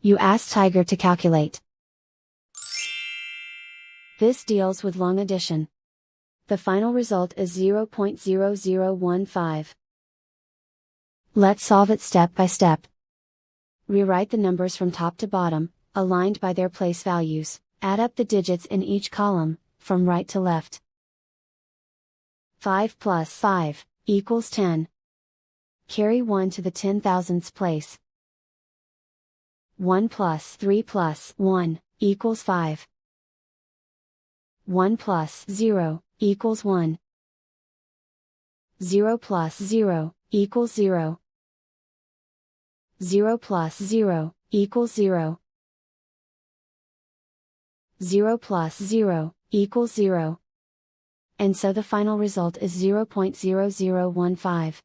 You ask Tiger to calculate. This deals with long addition. The final result is 0.0015. Let's solve it step by step. Rewrite the numbers from top to bottom, aligned by their place values. Add up the digits in each column, from right to left. 5 plus 5 equals 10. Carry 1 to the 10,000ths place. 1 plus 3 plus 1 equals 5. 1 plus 0 equals 1. 0 plus 0 equals 0. 0 plus 0 equals 0. 0 plus 0 equals 0. And so the final result is 0.0015.